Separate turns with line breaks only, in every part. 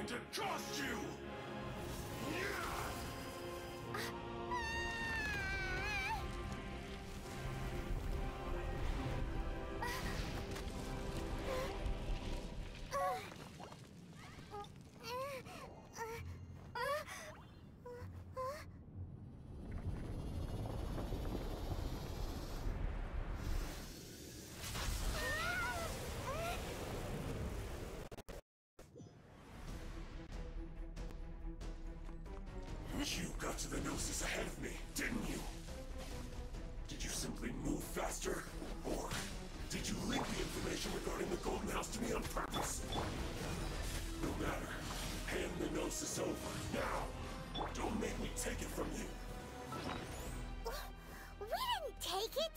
going to cost you! You got to the Gnosis ahead of me, didn't you? Did you simply move faster? Or did you leak the information regarding the Golden House to me on purpose? No matter. Hand the Gnosis over, now! Don't make me take it from you!
We didn't take it!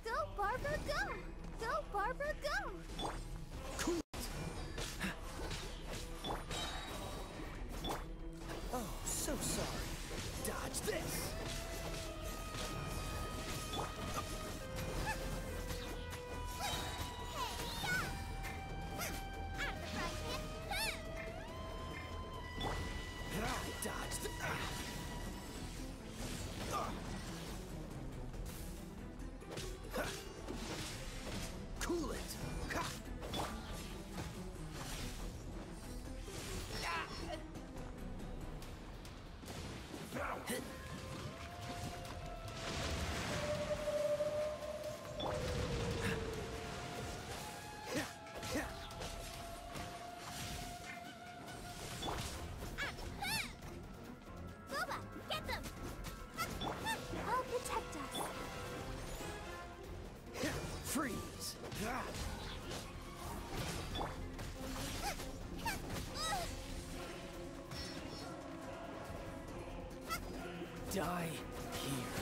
Go, Barbara, go! Go, Barbara, go!
Cool. Oh, so sorry. Dodge this! Dodge the... Cool it!
Boba, get them! I'll protect us.
Freeze! Die here.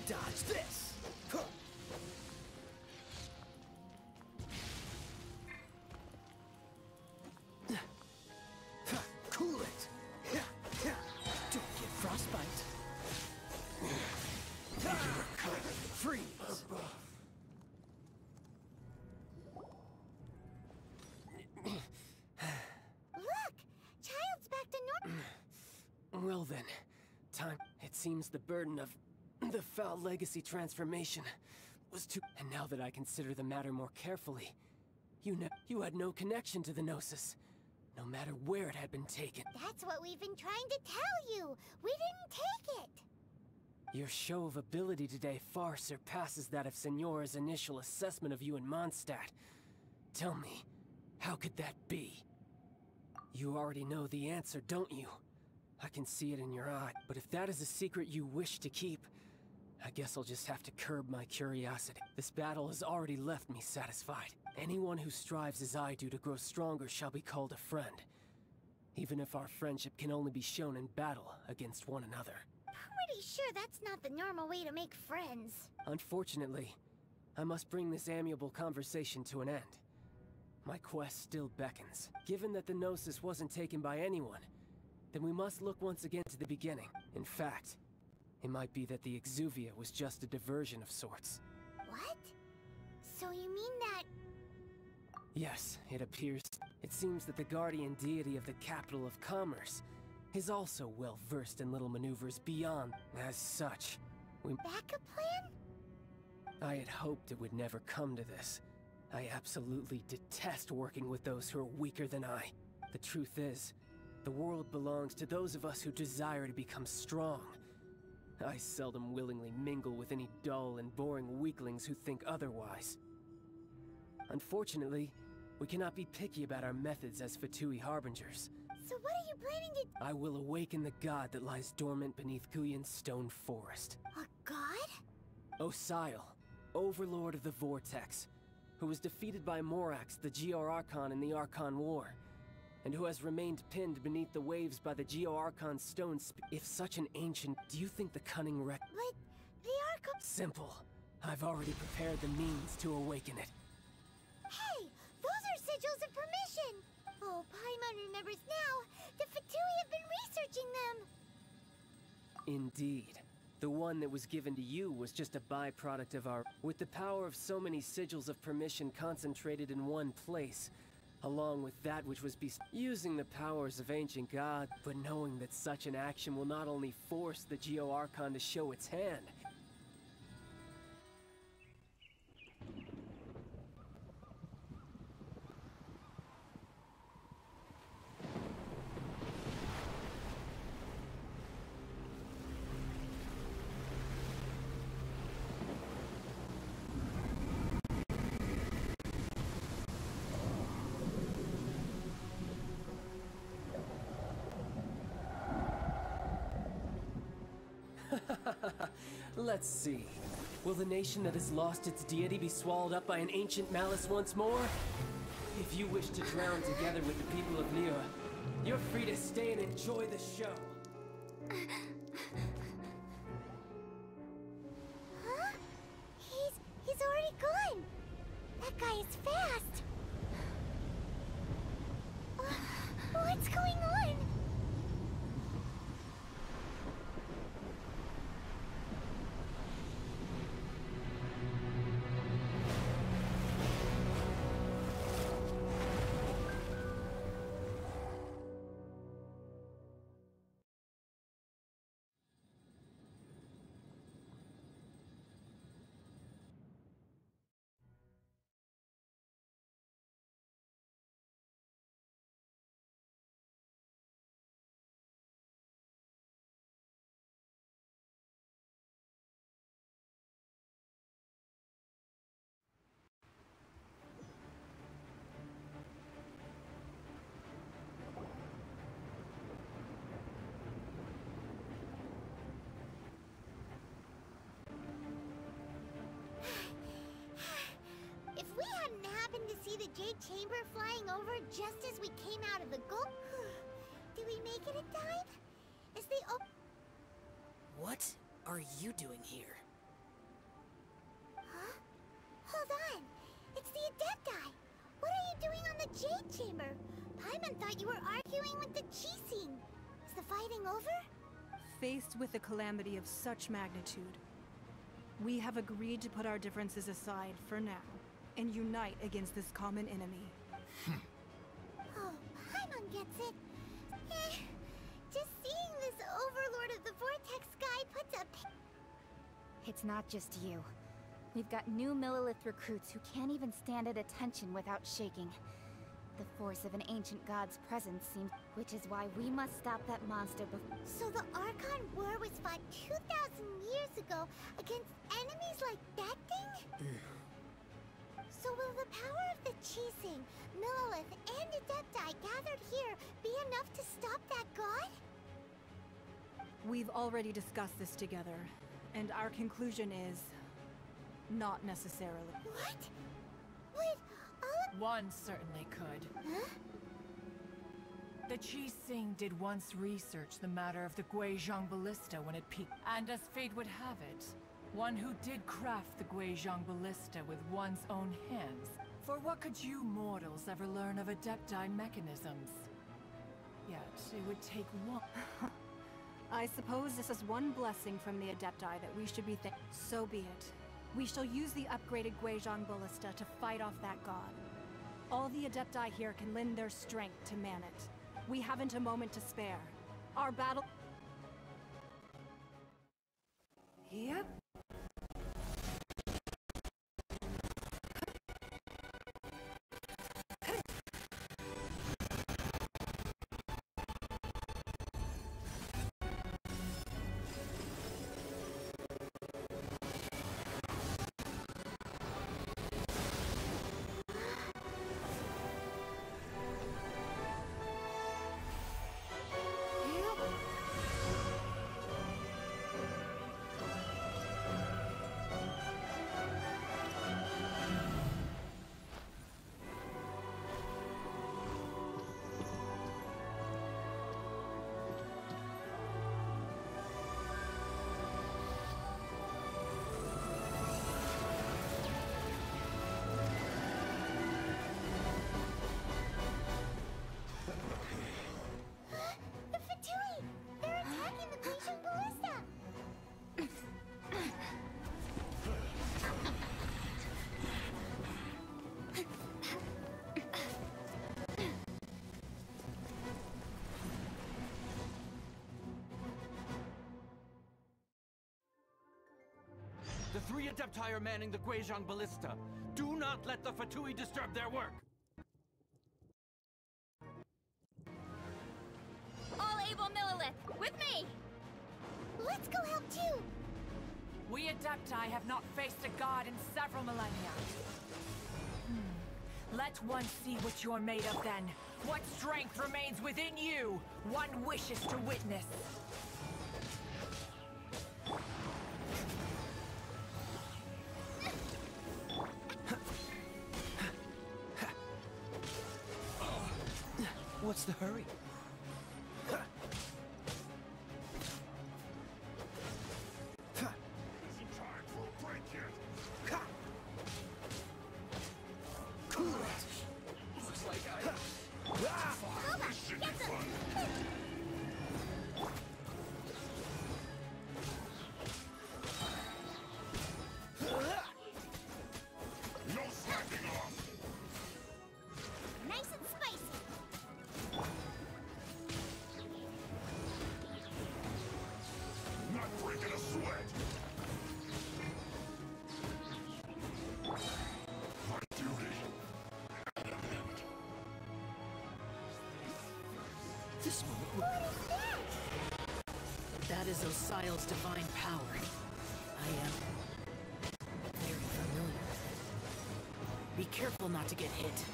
Dodge this! Cool it! Don't get frostbite. Freeze!
Look! Childe's back to normal.
Well then, time. It seems the burden of the foul legacy transformation was too... And now that I consider the matter more carefully, you had no connection to the Gnosis, no matter where it had been taken.
That's what we've been trying to tell you. We didn't take it.
Your show of ability today far surpasses that of Signora's initial assessment of you in Mondstadt. Tell me, how could that be? You already know the answer, don't you? I can see it in your eye. But if that is a secret you wish to keep, I guess I'll just have to curb my curiosity. This battle has already left me satisfied. Anyone who strives as I do to grow stronger shall be called a friend, even if our friendship can only be shown in battle against one another.
Pretty sure that's not the normal way to make friends.
Unfortunately, I must bring this amiable conversation to an end. My quest still beckons. Given that the Gnosis wasn't taken by anyone, then we must look once again to the beginning. In fact, it might be that the Exuvia was just a diversion of sorts.
What? So you mean that...
Yes, it appears. It seems that the guardian deity of the capital of commerce is also well versed in little maneuvers beyond. As such, we...
Backup plan?
I had hoped it would never come to this. I absolutely detest working with those who are weaker than I. The truth is, the world belongs to those of us who desire to become strong. I seldom willingly mingle with any dull and boring weaklings who think otherwise. Unfortunately, we cannot be picky about our methods as Fatui Harbingers.
So what are you planning to...
I will awaken the god that lies dormant beneath Guyan's stone forest.
A god?
Osial, overlord of the Vortex, who was defeated by Morax, the Geo-Archon in the Archon War, and who has remained pinned beneath the waves by the Geo-Archon stone If such an ancient... Do you think the cunning wreck...
But the Archon...
Simple. I've already prepared the means to awaken it.
Hey! Those are sigils of permission! Oh, Paimon never chambers now. The Fatui have been researching them.
Indeed. The one that was given to you was just a byproduct of our... With the power of so many sigils of permission concentrated in one place, along with that which was using the powers of ancient gods, but knowing that such an action will not only force the Geo-Archon to show its hand... Let's see. Will the nation that has lost its deity be swallowed up by an ancient malice once more? If you wish to drown together with the people of Liyue, you're free to stay and enjoy the show.
Huh? He's already gone. That guy is fast. What's going on? If we hadn't happened to see the Jade Chamber flying over just as we came out of the gold... Did we make it in time? Is the
What are you doing here?
Huh? Hold on. It's the Adepti. What are you doing on the Jade Chamber? Paimon thought you were arguing with the Qixing. Is the fighting over?
Faced with a calamity of such magnitude, we have agreed to put our differences aside for now and unite against this common enemy.
Oh, Paimon gets it. Just seeing this Overlord of the Vortex guy puts a...
It's not just you. We've got new Millilith recruits who can't even stand at attention without shaking. The force of an ancient god's presence seems... Which is why we must stop that monster before...
So the Archon War was fought 2,000 years ago against enemies like that thing? So will the power of the Qixing, Millilith, and Adepti gathered here be enough to stop that god?
We've already discussed this together, and our conclusion is... not necessarily.
What? Would all of...
One certainly could.
Huh?
The Qixing did once research the matter of the Guizhong Ballista when it peaked. And as fate would have it, one who did craft the Guizhong Ballista with one's own hands. For what could you mortals ever learn of Adepti mechanisms? Yet, it would take one...
I suppose this is one blessing from the Adepti that we should be So be it. We shall use the upgraded Guizhong Ballista to fight off that god. All the Adepti here can lend their strength to man it. We haven't a moment to spare. Our battle...
Yep.
The 3 Adepti are manning the Guizhong Ballista. Do not let the Fatui disturb their work!
All able Millilith, with me!
Let's go help too!
We Adepti have not faced a god in several millennia. Let one see what you're made of then. What strength remains within you, one wishes to witness.
What's the hurry?
Isn't time for a break yet.
Cool it! Looks like
This should be fun. No slacking off.
Nice and spicy!
Not breaking a sweat. My duty at an end.
This moment will...
What is that?
That is Osial's divine power. I am very familiar with it. Be careful not to get hit.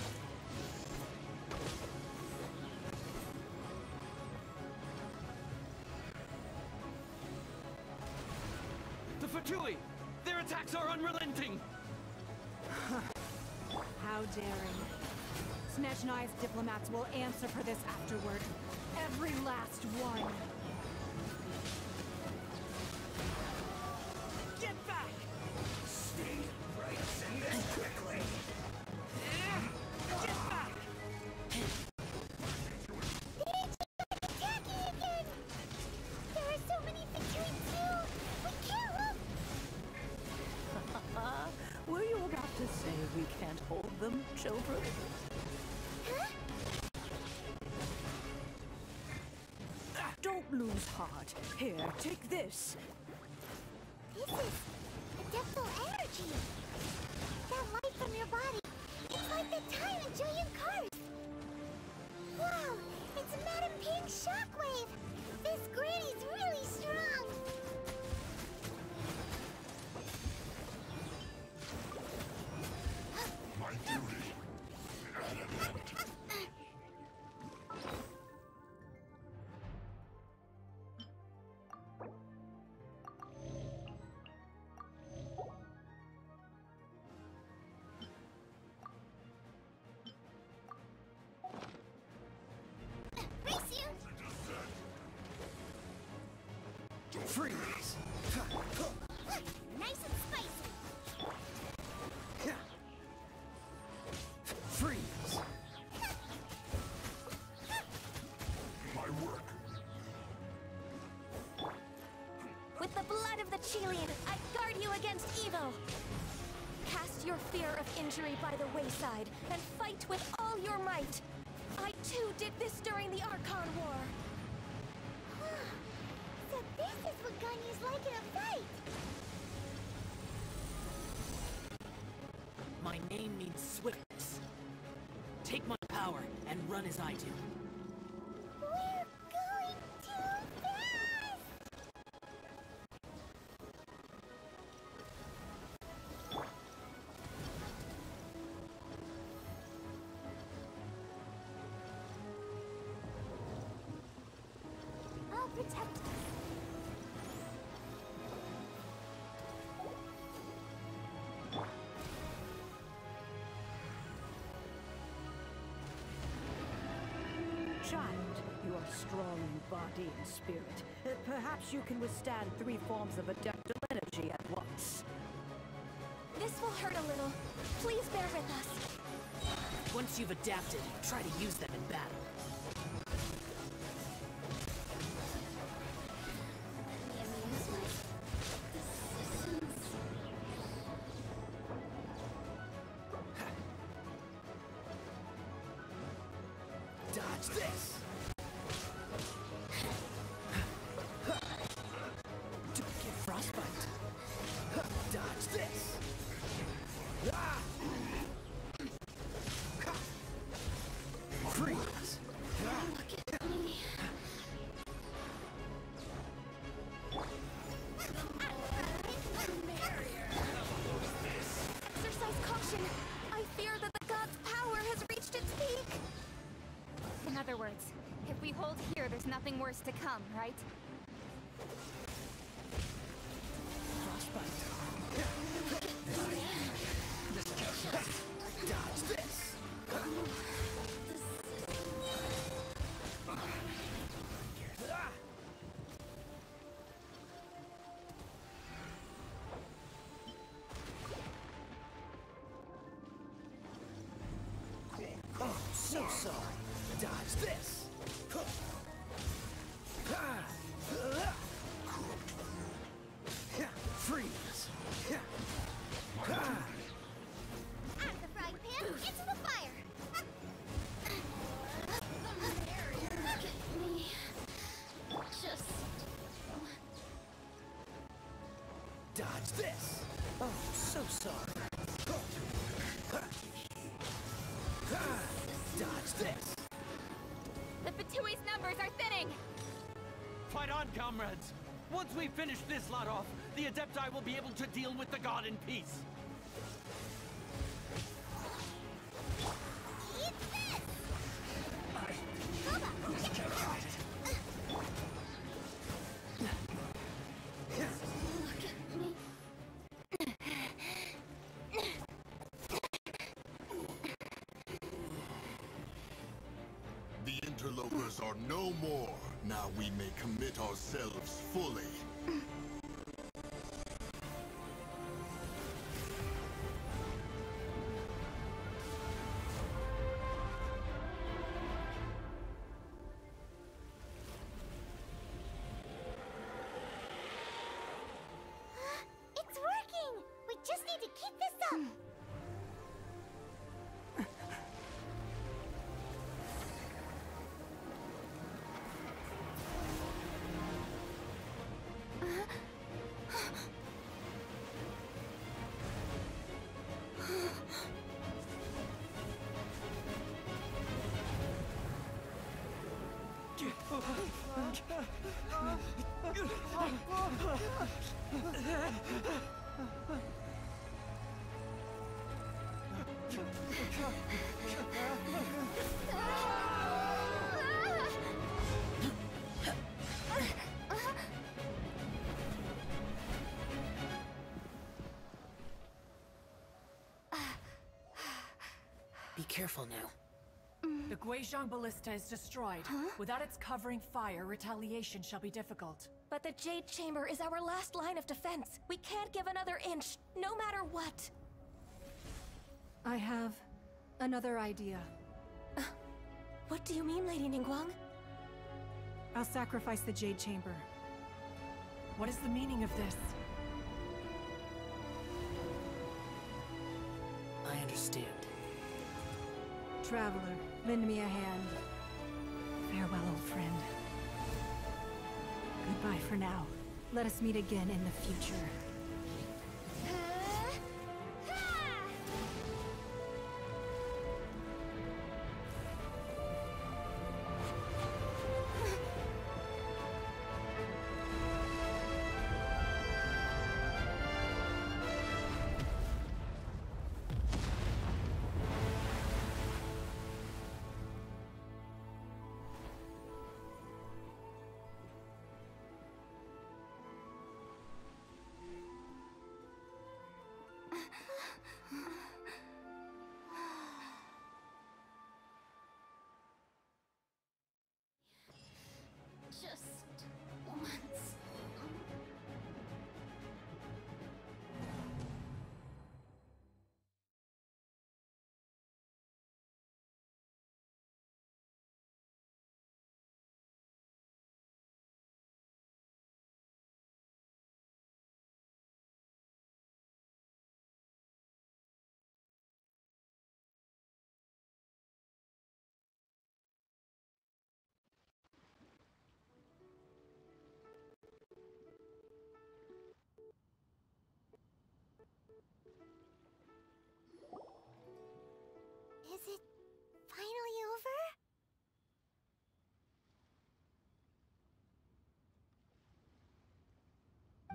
The Fatui! Their attacks are unrelenting!
How daring. Snezhnai's diplomats will answer for this afterward. Every last one.
Get back!
Stay right in this quickly.
Get back!
Attacking again! There are so many between two! We can't look!
Were you about to say we can't hold them, children?
Huh?
Don't lose heart. Here, take this.
This is adeptal energy! That light from your body, it's like the time in Julian Cars! Wow! It's Madam Pig's shockwave! This granny's really strong!
My duty at an end.
Race you!
Freeze!
Nice and spicy!
Freeze!
My work.
With the blood of the Childe, I guard you against evil! Cast your fear of injury by the wayside, and fight with all your might! I too did this during the Archon War!
So this is what Ganyu's like in a fight!
My name means swiftness. Take my power and run as I do.
We're going too fast! I'll protect us.
Child, you are strong in body and spirit. Perhaps you can withstand 3 forms of adeptal energy at once.
This will hurt a little. Please bear with us.
Once you've adapted, try to use them in battle.
Dodge this!
Don't get frostbite.
Dodge
hold here, there's nothing worse to come, right?
Dodge this! Oh, so sorry. Dodge this! Freeze!
Out of the frying pan, into the fire! Look at me. Just...
Dodge this! Oh, so sorry. Dodge this!
The Fatui's numbers are thinning!
Fight on, comrades! Once we finish this lot off, the Adepti will be able to deal with the god in peace.
Eat this! Look at me.
The interlopers are no more. Now we may commit ourselves fully.
It's working! We just need to keep this up!
Be careful now.
The Guizhong Ballista is destroyed. Without its covering fire, retaliation shall be difficult.
But the Jade Chamber is our last line of defense. We can't give another inch, no matter what.
I have another idea.
What do you mean, Lady Ningguang?
I'll sacrifice the Jade Chamber.
What is the meaning of this?
I understand.
Traveler, lend me a hand. Farewell, old friend. Goodbye for now. Let us meet again in the future.
Just once. Is it finally over?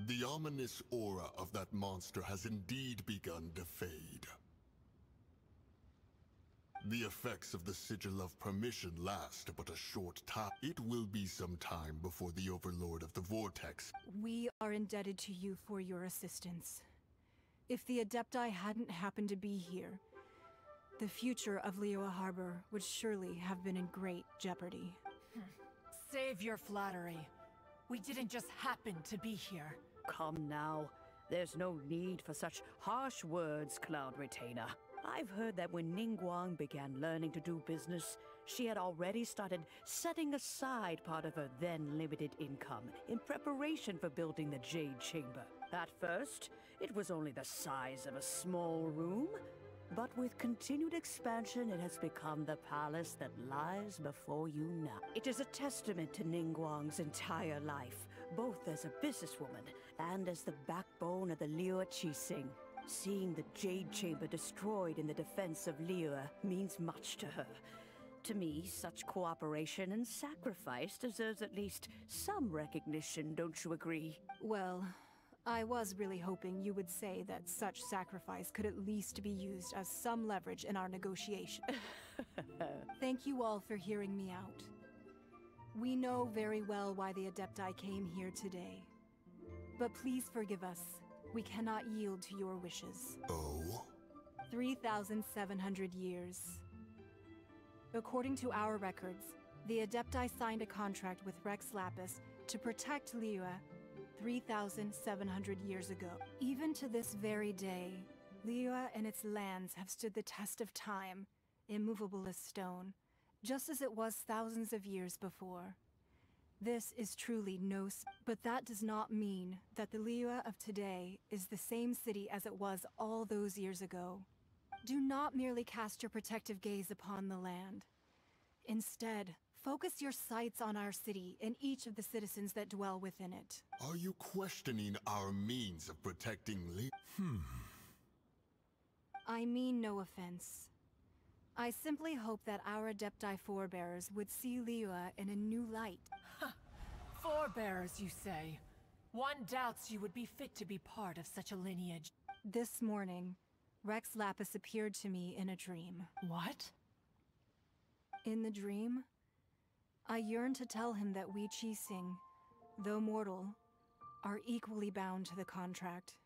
The ominous aura of that monster has indeed begun to fade. The effects of the Sigil of Permission last but a short time. It will be some time before the Overlord of the Vortex.
We are indebted to you for your assistance. If the Adepti hadn't happened to be here, the future of Liyue Harbor would surely have been in great jeopardy.
Save your flattery. We didn't just happen to be here.
Come now. There's no need for such harsh words, Cloud Retainer. I've heard that when Ningguang began learning to do business, she had already started setting aside part of her then limited income in preparation for building the Jade Chamber. At first, it was only the size of a small room, but with continued expansion, it has become the palace that lies before you now. It is a testament to Ningguang's entire life, both as a businesswoman and as the backbone of the Liyue Qixing. Seeing the Jade Chamber destroyed in the defense of Liyue means much to her. To me, such cooperation and sacrifice deserves at least some recognition, don't you agree?
Well, I was really hoping you would say that such sacrifice could at least be used as some leverage in our negotiation. Thank you all for hearing me out. We know very well why the Adepti came here today. But please forgive us. We cannot yield to your wishes.
Oh?
3,700 years. According to our records, the Adepti signed a contract with Rex Lapis to protect Liyue 3,700 years ago. Even to this very day, Liyue and its lands have stood the test of time, immovable as stone, just as it was thousands of years before. This is truly but that does not mean that the Liyue of today is the same city as it was all those years ago. Do not merely cast your protective gaze upon the land. Instead, focus your sights on our city and each of the citizens that dwell within it.
Are you questioning our means of protecting
I mean no offense. I simply hope that our Adepti forebears would see Liyue in a new light.
Forebearers, you say? One doubts you would be fit to be part of such a lineage.
This morning, Rex Lapis appeared to me in a dream.
What?
In the dream, I yearned to tell him that we Qixing, though mortal, are equally bound to the contract.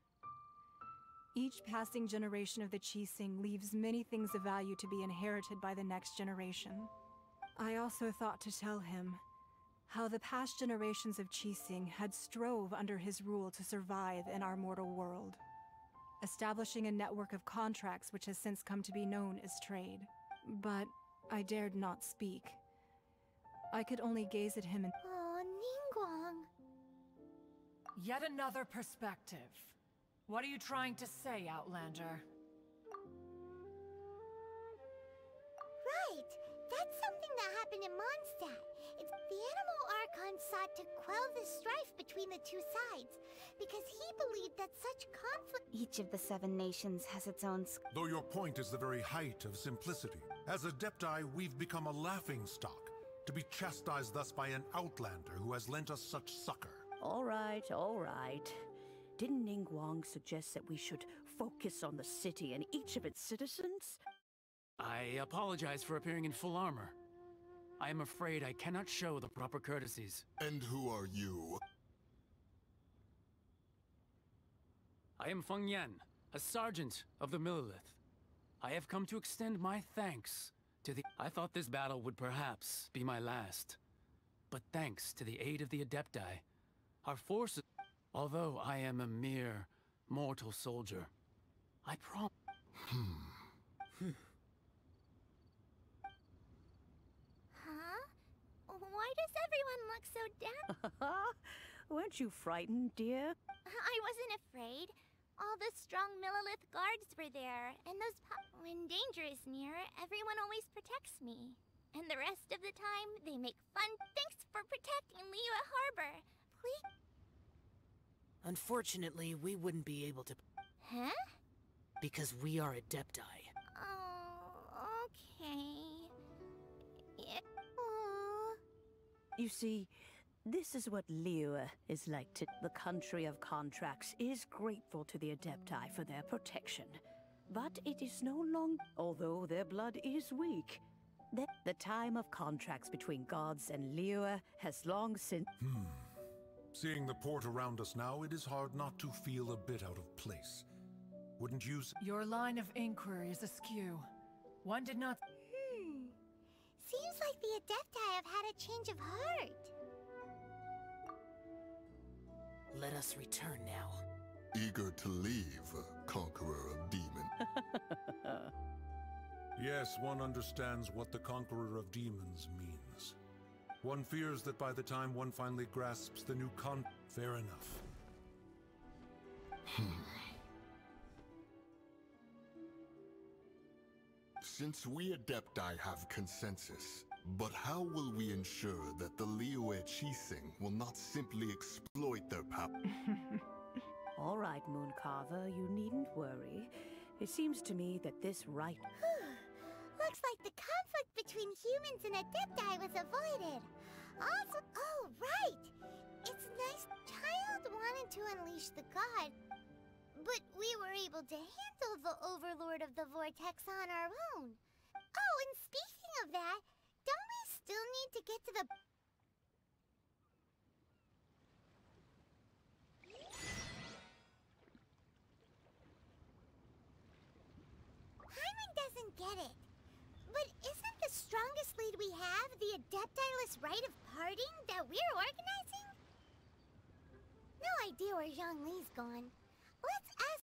Each passing generation of the Qixing leaves many things of value to be inherited by the next generation. I also thought to tell him how the past generations of Qixing had strove under his rule to survive in our mortal world, establishing a network of contracts which has since come to be known as trade. But I dared not speak. I could only gaze at him and—
Oh, Ningguang.
Yet another perspective. What are you trying to say, Outlander?
Right! That's something that happened in Mondstadt. It's the Animal Archon sought to quell the strife between the two sides, because he believed that such conflict—
Each of the 7 nations has its own
Though your point is the very height of simplicity, as Adepti, we've become a laughingstock, to be chastised thus by an Outlander who has lent us such succor.
All right, all right. Didn't Ningguang suggest that we should focus on the city and each of its citizens?
I apologize for appearing in full armor. I am afraid I cannot show the proper courtesies.
And who are you?
I am Feng Yan, a sergeant of the Millelith. I have come to extend my thanks to the— I thought this battle would perhaps be my last. But thanks to the aid of the Adepti, our forces— Although I am a mere mortal soldier, I promise—
Huh? Why does everyone look so down?
Weren't you frightened, dear?
I wasn't afraid. All the strong Millelith guards were there, and when danger is near, everyone always protects me. And the rest of the time, they make fun. Thanks for protecting Liyue Harbor. Please.
Unfortunately, we wouldn't be able to—
Huh?
Because we are Adepti.
Oh, okay. Yeah. Aww.
You see, this is what Liyue is like to— The country of contracts is grateful to the Adepti for their protection. But it is no longer, although their blood is weak. The time of contracts between gods and Liyue has long since...
Seeing the port around us now, it is hard not to feel a bit out of place. Wouldn't you say?
Your line of inquiry is askew. One did not...
Seems like the Adepti have had a change of heart.
Let us return now.
Eager to leave, Conqueror of Demons.
Yes, one understands what the Conqueror of Demons means. One fears that by the time one finally grasps the new Fair enough.
Since we Adepti have consensus, but how will we ensure that the Liyue Qixing will not simply exploit their power?
All right, Mooncarver, you needn't worry. It seems to me that this right...
Looks like the conflict between humans and Adepti was avoided. Also, oh, right! It's nice. Childe wanted to unleash the god, but we were able to handle the Overlord of the Vortex on our own. Oh, and speaking of that, don't we still need to get to the... Paimon doesn't get it. But isn't the strongest lead we have the Adepti-less rite of parting that we're organizing? No idea where Xiangling's gone. Let's